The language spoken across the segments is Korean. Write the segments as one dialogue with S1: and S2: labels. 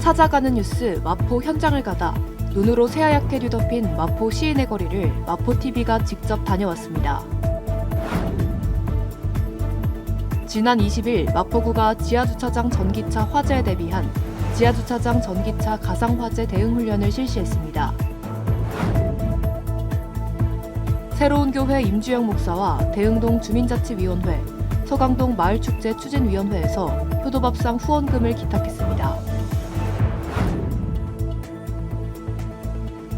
S1: 찾아가는 뉴스 마포 현장을 가다 눈으로 새하얗게 뒤덮인 마포 시인의 거리를 마포TV가 직접 다녀왔습니다. 지난 20일 마포구가 지하주차장 전기차 화재에 대비한 지하주차장 전기차 가상화재 대응 훈련을 실시했습니다. 새로운 교회 임주영 목사와 대흥동 주민자치위원회, 서강동 마을축제 추진위원회에서 효도밥상 후원금을 기탁했습니다.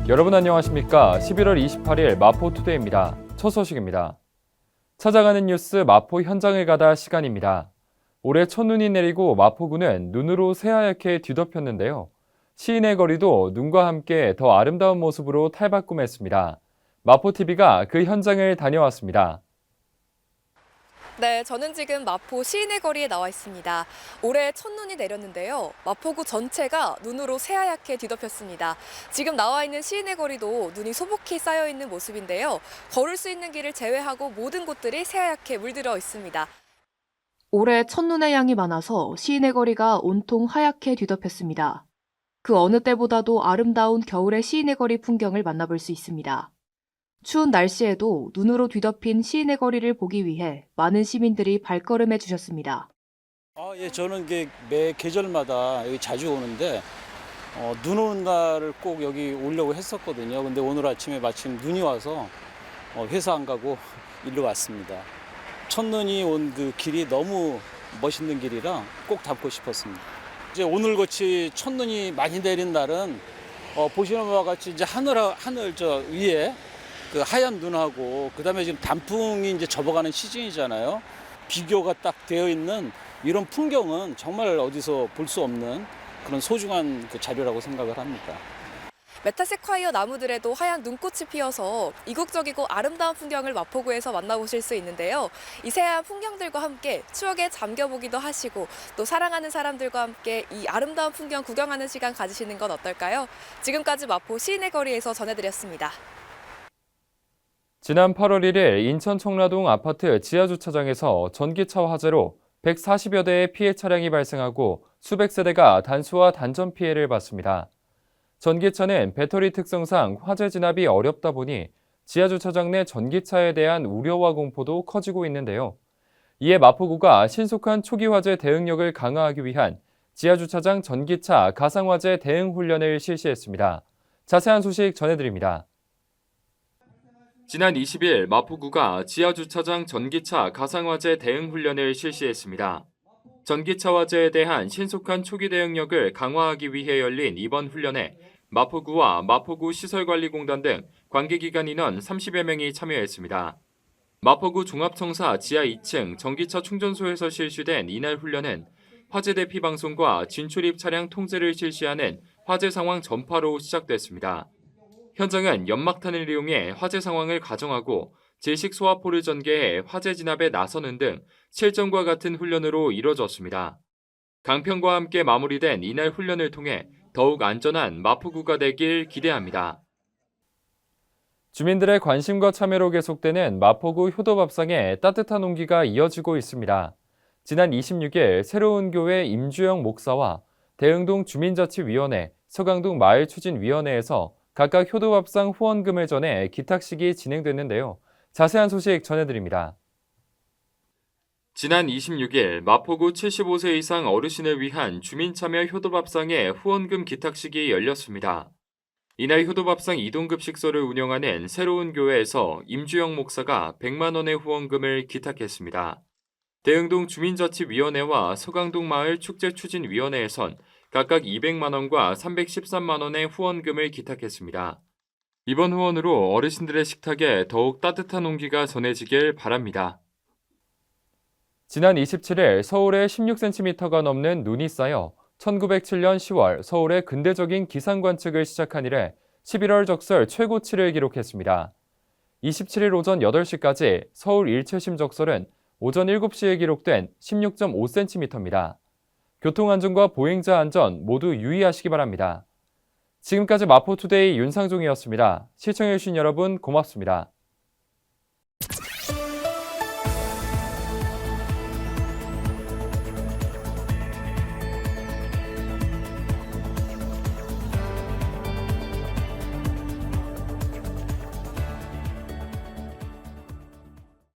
S2: 여러분 안녕하십니까? 11월 28일 마포투데이입니다. 첫 소식입니다. 찾아가는 뉴스 마포 현장을 가다 시간입니다. 올해 첫눈이 내리고 마포구는 눈으로 새하얗게 뒤덮였는데요. 시인의 거리도 눈과 함께 더 아름다운 모습으로 탈바꿈했습니다. 마포TV가 그 현장을 다녀왔습니다.
S3: 네, 저는 지금 마포 시인의 거리에 나와 있습니다. 올해 첫눈이 내렸는데요. 마포구 전체가 눈으로 새하얗게 뒤덮였습니다. 지금 나와 있는 시인의 거리도 눈이 소복히 쌓여 있는 모습인데요. 걸을 수 있는 길을 제외하고 모든 곳들이 새하얗게 물들어 있습니다.
S1: 올해 첫눈의 양이 많아서 시인의 거리가 온통 하얗게 뒤덮였습니다. 그 어느 때보다도 아름다운 겨울의 시인의 거리 풍경을 만나볼 수 있습니다. 추운 날씨에도 눈으로 뒤덮인 시인의 거리를 보기 위해 많은 시민들이 발걸음해 주셨습니다.
S4: 저는 매 계절마다 여기 자주 오는데 눈 오는 날을 꼭 여기 오려고 했었거든요. 근데 오늘 아침에 마침 눈이 와서 회사 안 가고 일로 왔습니다. 첫눈이 온 그 길이 너무 멋있는 길이라 꼭 담고 싶었습니다. 이제 오늘같이 첫눈이 많이 내린 날은 보시는 바와 같이 이제 하늘 저 위에 그 하얀 눈하고 그다음에 지금 단풍이 이제 접어가는 시즌이잖아요. 비교가 딱 되어 있는 이런 풍경은 정말 어디서 볼 수 없는 그런 소중한 그 자료라고 생각을 합니다.
S3: 메타세콰이어 나무들에도 하얀 눈꽃이 피어서 이국적이고 아름다운 풍경을 마포구에서 만나보실 수 있는데요. 이 새하얀 풍경들과 함께 추억에 잠겨보기도 하시고 또 사랑하는 사람들과 함께 이 아름다운 풍경 구경하는 시간 가지시는 건 어떨까요? 지금까지 마포 시인의 거리에서 전해드렸습니다.
S2: 지난 8월 1일 인천 청라동 아파트 지하주차장에서 전기차 화재로 140여 대의 피해 차량이 발생하고 수백 세대가 단수와 단전 피해를 봤습니다. 전기차는 배터리 특성상 화재 진압이 어렵다 보니 지하주차장 내 전기차에 대한 우려와 공포도 커지고 있는데요. 이에 마포구가 신속한 초기 화재 대응력을 강화하기 위한 지하주차장 전기차 가상화재 대응 훈련을 실시했습니다. 자세한 소식 전해드립니다. 지난 20일 마포구가 지하주차장 전기차 가상화재 대응 훈련을 실시했습니다. 전기차 화재에 대한 신속한 초기 대응력을 강화하기 위해 열린 이번 훈련에 마포구와 마포구 시설관리공단 등 관계기관 인원 30여 명이 참여했습니다. 마포구 종합청사 지하 2층 전기차 충전소에서 실시된 이날 훈련은 화재 대피 방송과 진출입 차량 통제를 실시하는 화재 상황 전파로 시작됐습니다. 현장은 연막탄을 이용해 화재 상황을 가정하고 질식 소화포를 전개해 화재 진압에 나서는 등 실전과 같은 훈련으로 이뤄졌습니다. 강평과 함께 마무리된 이날 훈련을 통해 더욱 안전한 마포구가 되길 기대합니다. 주민들의 관심과 참여로 계속되는 마포구 효도밥상에 따뜻한 온기가 이어지고 있습니다. 지난 26일 새로운 교회 임주영 목사와 대흥동 주민자치위원회, 서강동 마을추진위원회에서 각각 효도밥상 후원금을 전해 기탁식이 진행됐는데요. 자세한 소식 전해드립니다. 지난 26일 마포구 75세 이상 어르신을 위한 주민참여 효도밥상의 후원금 기탁식이 열렸습니다. 이날 효도밥상 이동급식소를 운영하는 새로운 교회에서 임주영 목사가 100만 원의 후원금을 기탁했습니다. 대흥동 주민자치위원회와 서강동 마을 축제추진위원회에선 각각 200만 원과 313만 원의 후원금을 기탁했습니다. 이번 후원으로 어르신들의 식탁에 더욱 따뜻한 온기가 전해지길 바랍니다. 지난 27일 서울에 16cm가 넘는 눈이 쌓여 1907년 10월 서울의 근대적인 기상 관측을 시작한 이래 11월 적설 최고치를 기록했습니다. 27일 오전 8시까지 서울 일체심 적설은 오전 7시에 기록된 16.5cm입니다. 교통안전과 보행자 안전 모두 유의하시기 바랍니다. 지금까지 마포투데이 윤상종이었습니다. 시청해주신 여러분 고맙습니다.